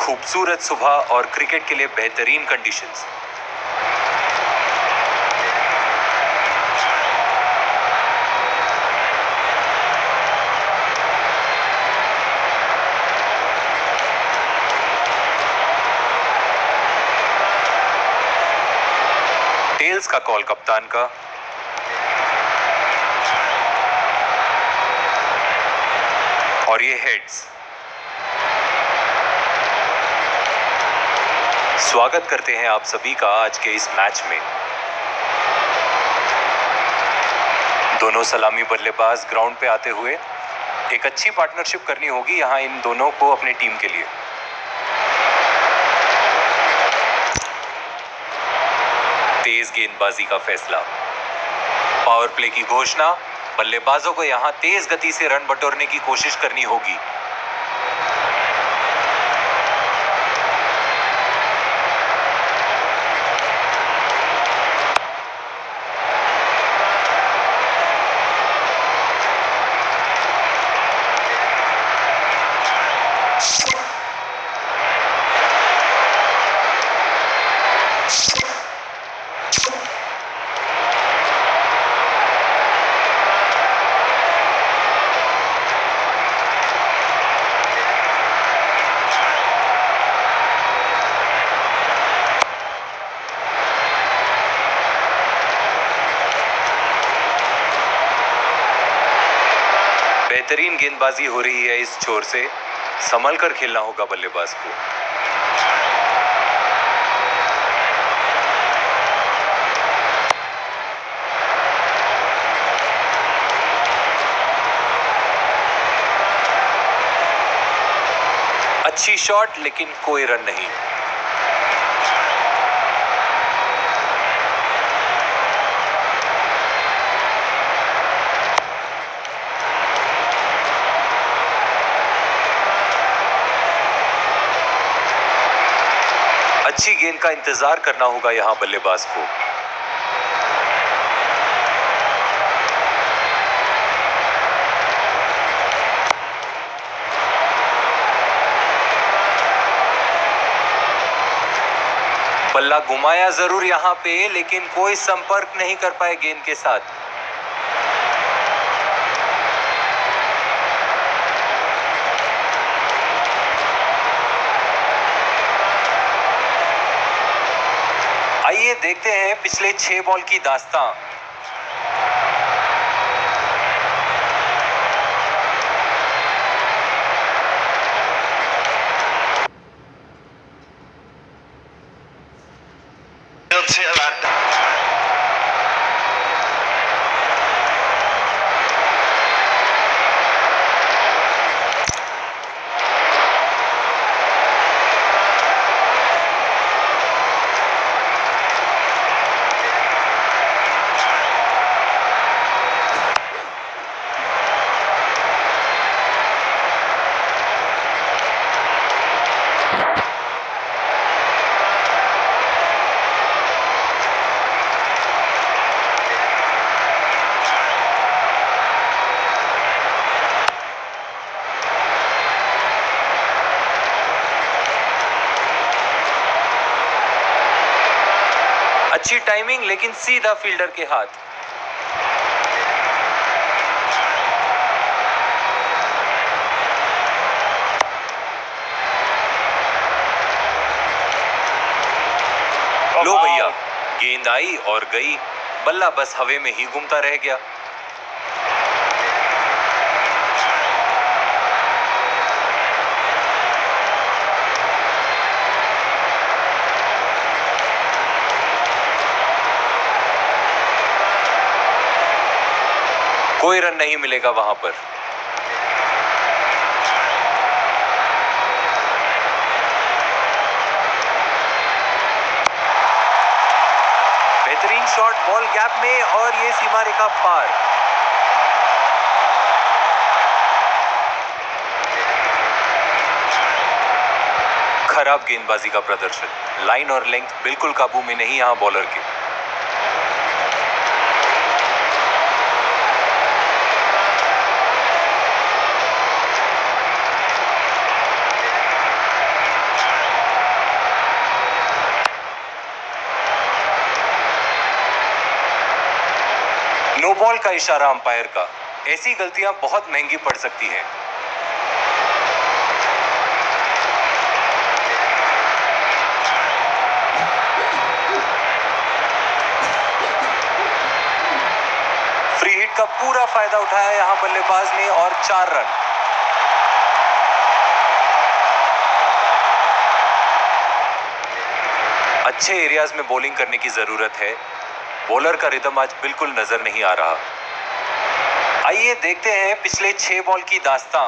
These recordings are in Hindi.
खूबसूरत सुबह और क्रिकेट के लिए बेहतरीन कंडीशंस। टेल्स का कॉल कप्तान का। और ये हेड्स। स्वागत करते हैं आप सभी का आज के इस मैच में। दोनों सलामी बल्लेबाज ग्राउंड पे आते हुए एक अच्छी पार्टनरशिप करनी होगी यहां इन दोनों को अपने टीम के लिए। तेज गेंदबाजी का फैसला। पावर प्ले की घोषणा। बल्लेबाजों को यहां तेज गति से रन बटोरने की कोशिश करनी होगी। बेहतरीन गेंदबाजी हो रही है इस छोर से। संभल कर खेलना होगा बल्लेबाज को। अच्छी शॉट लेकिन कोई रन नहीं। अच्छी गेंद का इंतजार करना होगा यहां बल्लेबाज को। बल्ला घुमाया जरूर यहां पे, लेकिन कोई संपर्क नहीं कर पाए गेंद के साथ। आइए देखते हैं पिछले 6 बॉल की दास्तां। अच्छी टाइमिंग लेकिन सीधा फील्डर के हाथ। लो भैया, गेंद आई और गई। बल्ला बस हवा में ही घूमता रह गया। कोई रन नहीं मिलेगा वहां पर। बेहतरीन शॉट बॉल गैप में और ये सीमा रेखा पार। खराब गेंदबाजी का प्रदर्शन। लाइन और लेंथ बिल्कुल काबू में नहीं यहां बॉलर के। नो बॉल का इशारा अंपायर का। ऐसी गलतियां बहुत महंगी पड़ सकती हैं। फ्री हिट का पूरा फायदा उठाया यहां बल्लेबाज ने और 4 रन। अच्छे एरियाज में बॉलिंग करने की जरूरत है। बॉलर का रिदम आज बिल्कुल नजर नहीं आ रहा। आइए देखते हैं पिछले 6 बॉल की दास्तां।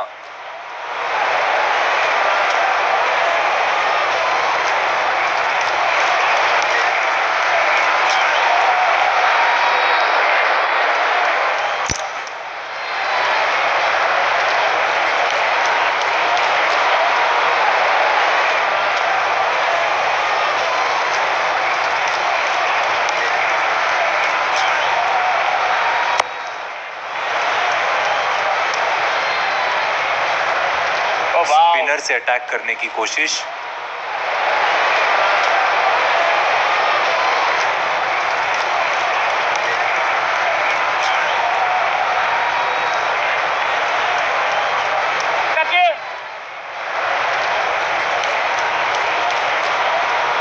स्पिनर से अटैक करने की कोशिश।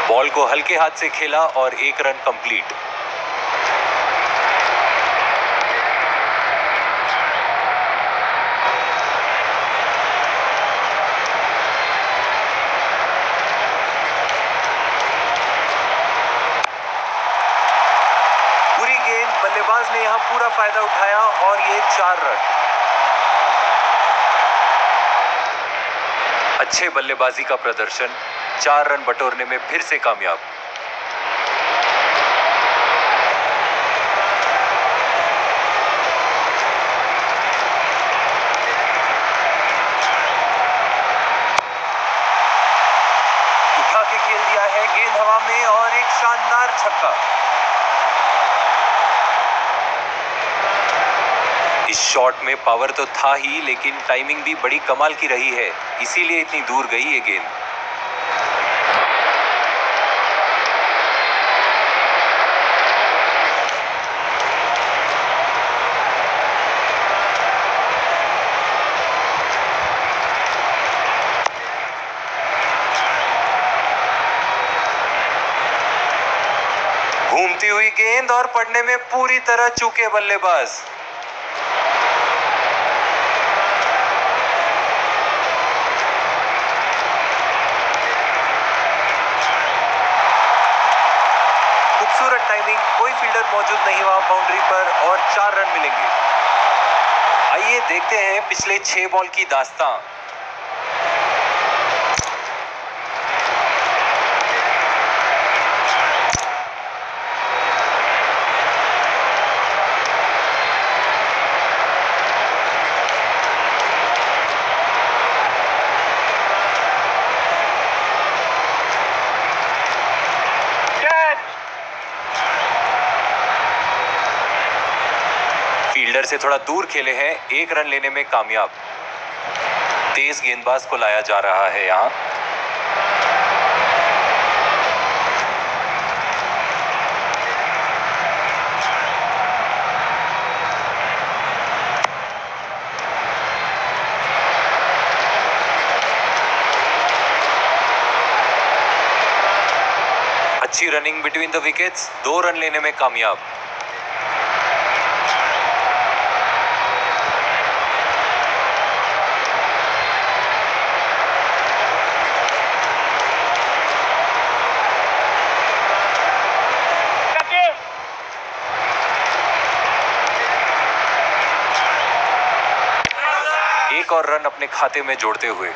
बॉल को हल्के हाथ से खेला और 1 रन कंप्लीट। बल्लेबाज ने यहां पूरा फायदा उठाया और ये 4 रन। अच्छे बल्लेबाजी का प्रदर्शन, 4 रन बटोरने में फिर से कामयाब। उठा के खेल दिया है, गेंद हवा में और एक शानदार छक्का। इस शॉट में पावर तो था ही, लेकिन टाइमिंग भी बड़ी कमाल की रही है, इसीलिए इतनी दूर गई ये गेंद। घूमती हुई गेंद और पड़ने में पूरी तरह चूके बल्लेबाज। खूबसूरत टाइमिंग, कोई फील्डर मौजूद नहीं वहां बाउंड्री पर और 4 रन मिलेंगे। आइए देखते हैं पिछले 6 बॉल की दास्तां। फील्डर से थोड़ा दूर खेले हैं, 1 रन लेने में कामयाब। तेज गेंदबाज को लाया जा रहा है यहां। अच्छी running between the wickets, 2 run लेने में कामयाब। एक और रन अपने खाते में जोड़ते हुए।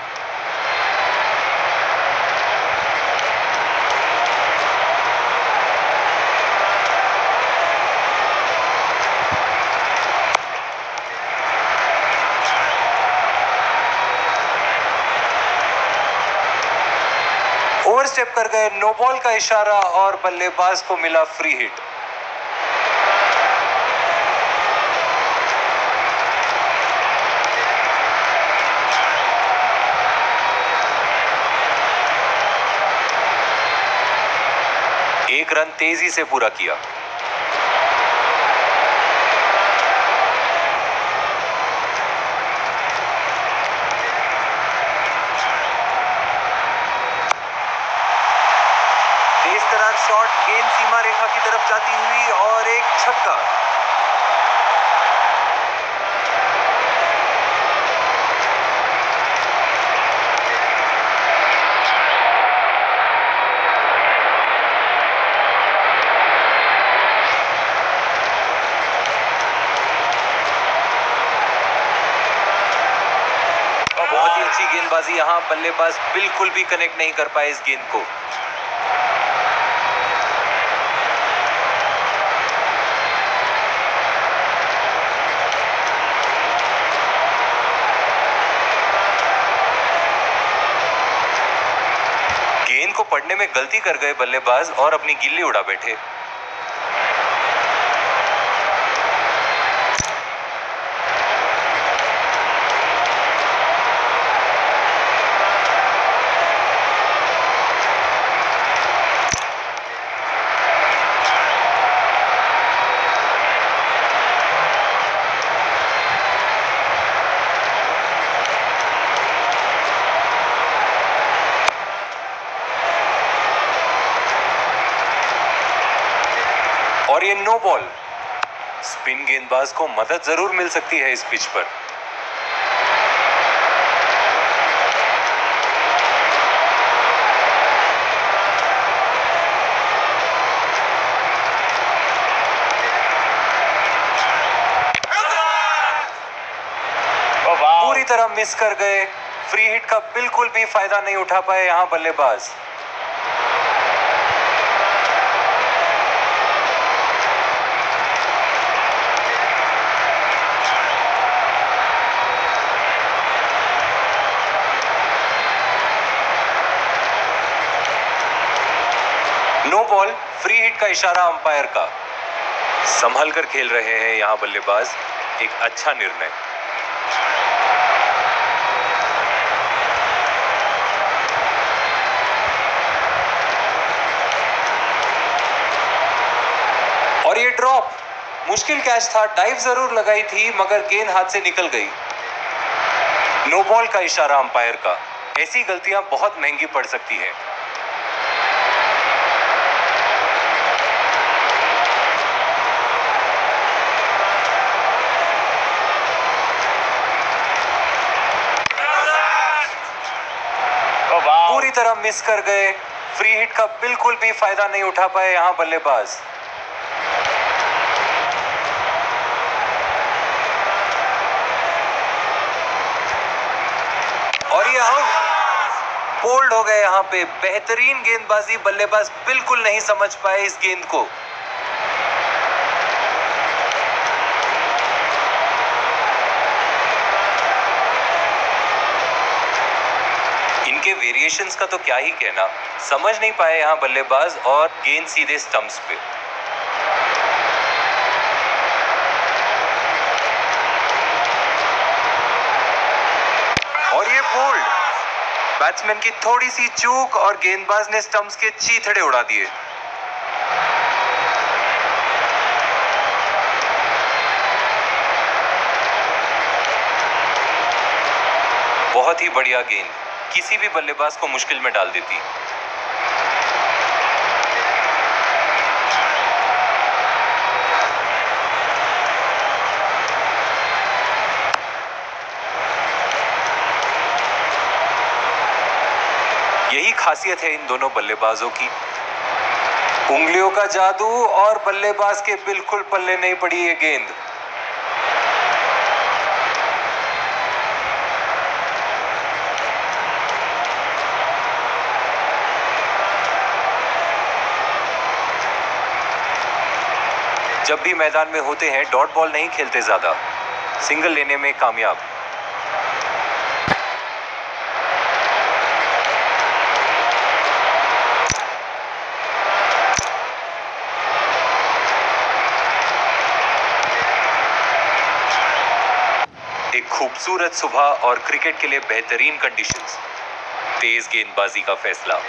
ओवर स्टेप कर गए, नो बॉल का इशारा और बल्लेबाज को मिला फ्री हिट। एक रन तेजी से पूरा किया। छक्का। बहुत ही अच्छी गेंदबाजी, यहां बल्लेबाज बिल्कुल भी कनेक्ट नहीं कर पाए इस गेंद को। गेंद को पढ़ने में गलती कर गए बल्लेबाज और अपनी गिल्ली उड़ा बैठे। और ये नो बॉल। स्पिन गेंदबाज को मदद जरूर मिल सकती है इस पिच पर। पूरी तरह मिस कर गए। फ्री हिट का बिल्कुल भी फायदा नहीं उठा पाए यहां बल्लेबाज। नो बॉल, फ्री हिट का इशारा अंपायर का। संभल कर खेल रहे हैं यहां बल्लेबाज, एक अच्छा निर्णय। और ये ड्रॉप, मुश्किल कैच था, डाइव जरूर लगाई थी मगर गेंद हाथ से निकल गई। नो बॉल का इशारा अंपायर का। ऐसी गलतियां बहुत महंगी पड़ सकती है। पूरी तरह मिस कर गए। फ्री हिट का बिल्कुल भी फायदा नहीं उठा पाए यहां बल्लेबाज। और ये आउट। बोल्ड हो गए यहां पे। बेहतरीन गेंदबाजी, बल्लेबाज बिल्कुल नहीं समझ पाए इस गेंद को। इनके वेरिएशंस का तो क्या ही कहना, समझ नहीं पाए यहां बल्लेबाज और गेंद सीधे स्टंप्स पे। और ये बोल्ड। बैट्समैन की थोड़ी सी चूक और गेंदबाज ने स्टंप्स के चीथड़े उड़ा दिए। बहुत ही बढ़िया गेंद, किसी भी बल्लेबाज को मुश्किल में डाल देती। यही खासियत है इन दोनों बल्लेबाजों की। उंगलियों का जादू और बल्लेबाज के बिल्कुल पल्ले नहीं पड़ी ये गेंद। जब भी मैदान में होते हैं डॉट बॉल नहीं खेलते ज्यादा, सिंगल लेने में कामयाब। एक खूबसूरत सुबह और क्रिकेट के लिए बेहतरीन कंडीशंस। तेज गेंदबाजी का फैसला।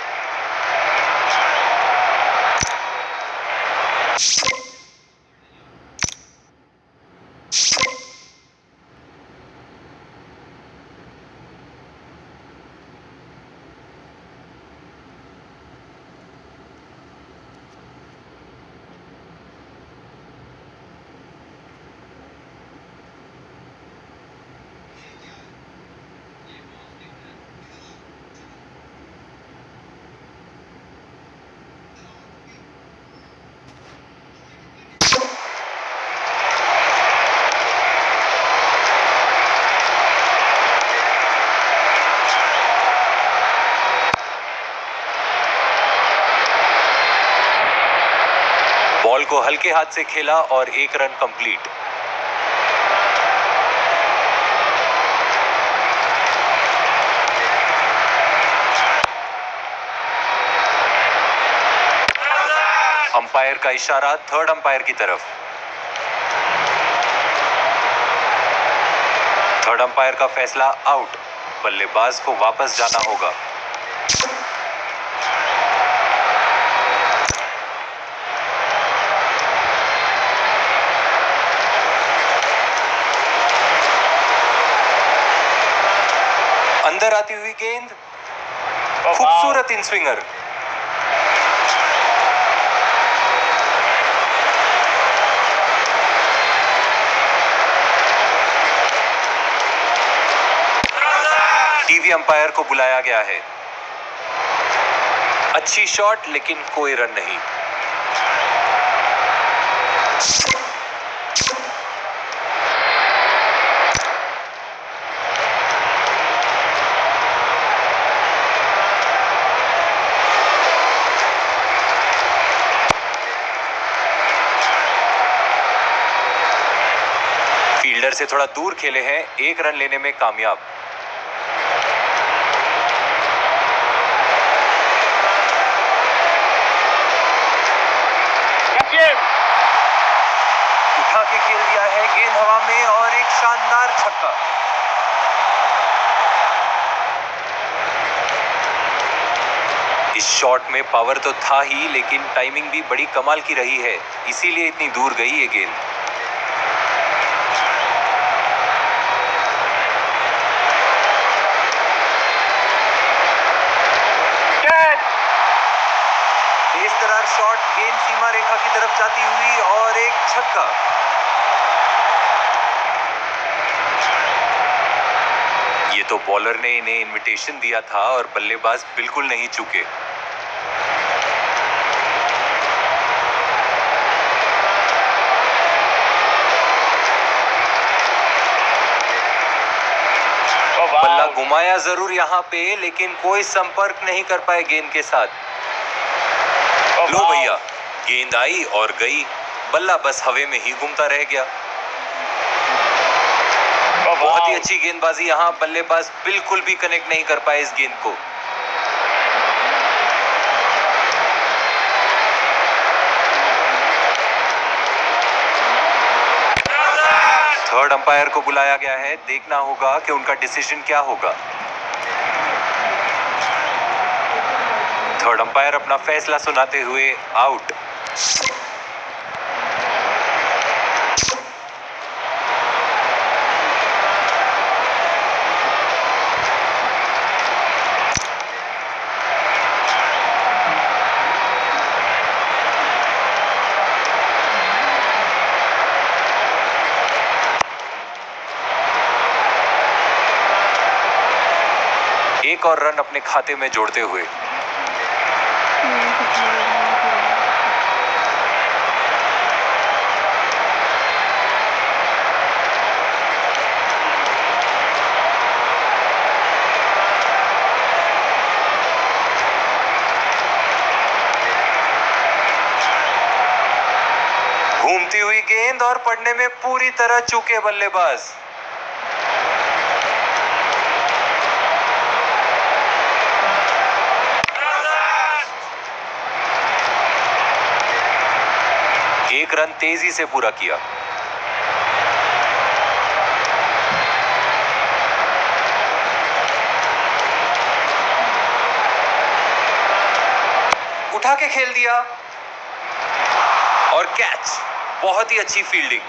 हल्के हाथ से खेला और 1 रन कंप्लीट। अंपायर का इशारा थर्ड अंपायर की तरफ। थर्ड अंपायर का फैसला आउट। बल्लेबाज को वापस जाना होगा। अंदर आती हुई गेंद, खूबसूरत इन स्विंगर। टीवी अंपायर को बुलाया गया है। अच्छी शॉट लेकिन कोई रन नहीं। फील्डर से थोड़ा दूर खेले हैं, 1 रन लेने में कामयाब। उठा के खेल दिया है, गेंद हवा में और एक शानदार छक्का। इस शॉट में पावर तो था ही, लेकिन टाइमिंग भी बड़ी कमाल की रही है, इसीलिए इतनी दूर गई ये गेंद। तेज तर्रार शॉट, गेंद सीमा रेखा की तरफ जाती हुई और एक छक्का। ये तो बॉलर ने इन्हें इनविटेशन दिया था और बल्लेबाज बिल्कुल नहीं चूके। बल्ला घुमाया जरूर यहाँ पे, लेकिन कोई संपर्क नहीं कर पाए गेंद के साथ। लो भैया, गेंद आई और गई, बल्ला बस हवा में ही घूमता रह गया। बहुत ही अच्छी गेंदबाजी यहाँ, बल्लेबाज बिल्कुल भी कनेक्ट नहीं कर पाए इस गेंद को। थर्ड अंपायर को बुलाया गया है, देखना होगा कि उनका डिसीजन क्या होगा। थर्ड अंपायर अपना फैसला सुनाते हुए आउट। एक और रन अपने खाते में जोड़ते हुए। घूमती हुई गेंद और पड़ने में पूरी तरह चूके बल्लेबाज। एक रन तेजी से पूरा किया। उठा के खेल दिया और कैच। बहुत ही अच्छी फील्डिंग।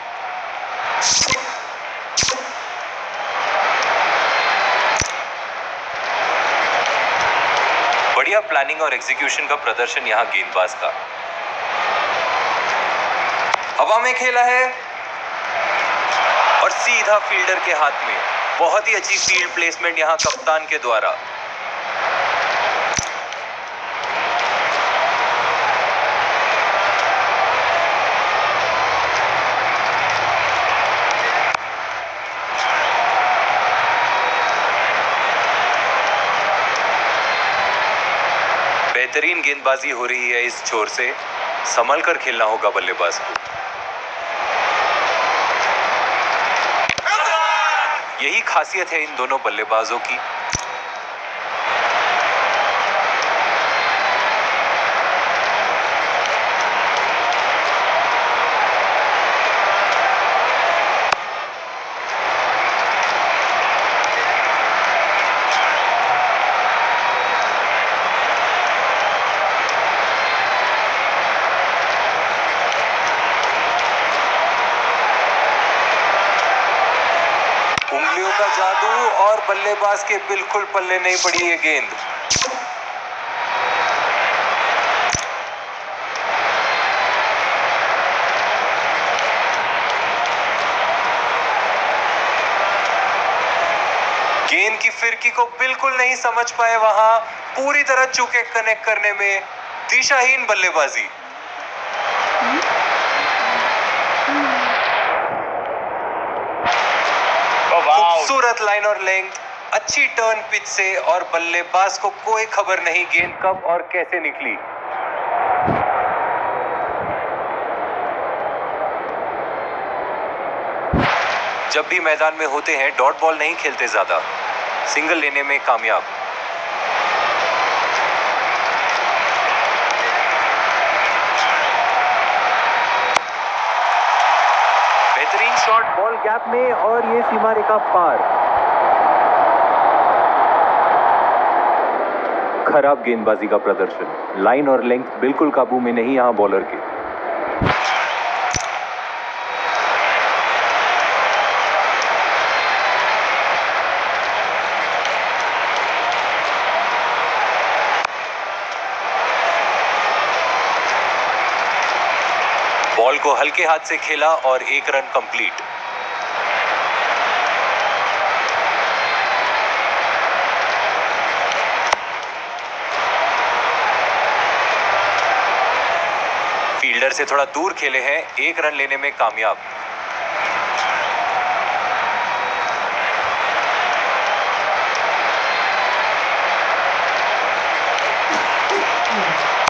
बढ़िया प्लानिंग और एग्जीक्यूशन का प्रदर्शन यहां गेंदबाज का। हवा में खेला है और सीधा फील्डर के हाथ में। बहुत ही अच्छी फील्ड प्लेसमेंट यहां कप्तान के द्वारा। बेहतरीन गेंदबाजी हो रही है इस छोर से। संभल कर खेलना होगा बल्लेबाज को। यही खासियत है इन दोनों बल्लेबाजों की। उंगलियों का जादू और बल्लेबाज के बिल्कुल पल्ले नहीं पड़ी ये गेंद। गेंद की फिरकी को बिल्कुल नहीं समझ पाए, वहां पूरी तरह चूके कनेक्ट करने में। दिशाहीन बल्लेबाजी। खूबसूरत लाइन और लेंथ, अच्छी टर्न पिच से, और बल्लेबाज को कोई खबर नहीं गेंद कब और कैसे निकली। जब भी मैदान में होते हैं डॉट बॉल नहीं खेलते ज्यादा, सिंगल लेने में कामयाब। बेहतरीन शॉट बॉल गैप में, और ये सीमा रेखा पार। खराब गेंदबाजी का प्रदर्शन, लाइन और लेंथ बिल्कुल काबू में नहीं यहां बॉलर के। बॉल को हल्के हाथ से खेला और 1 रन कंप्लीट। फील्डर से थोड़ा दूर खेले हैं, 1 रन लेने में कामयाब।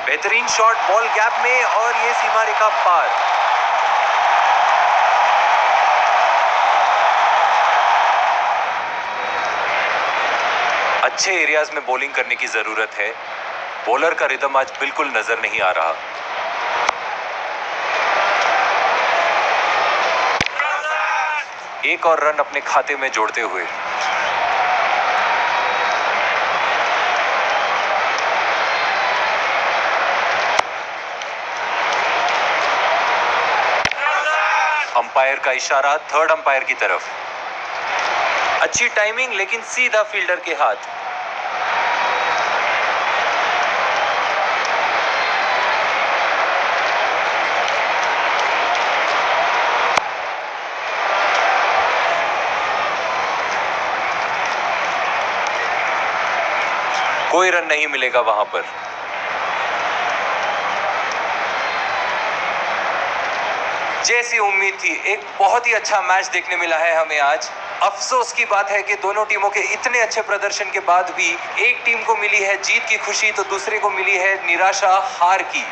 बेहतरीन शॉट बॉल गैप में, और ये सीमा रेखा पार। अच्छे एरियाज में बॉलिंग करने की जरूरत है। बॉलर का रिदम आज बिल्कुल नजर नहीं आ रहा। एक और रन अपने खाते में जोड़ते हुए। अंपायर का इशारा थर्ड अंपायर की तरफ। अच्छी टाइमिंग, लेकिन सीधा फील्डर के हाथ। कोई रन नहीं मिलेगा वहां पर। जैसी उम्मीद थी, एक बहुत ही अच्छा मैच देखने मिला है हमें आज। अफसोस की बात है कि दोनों टीमों के इतने अच्छे प्रदर्शन के बाद भी एक टीम को मिली है जीत की खुशी, तो दूसरे को मिली है निराशा हार की।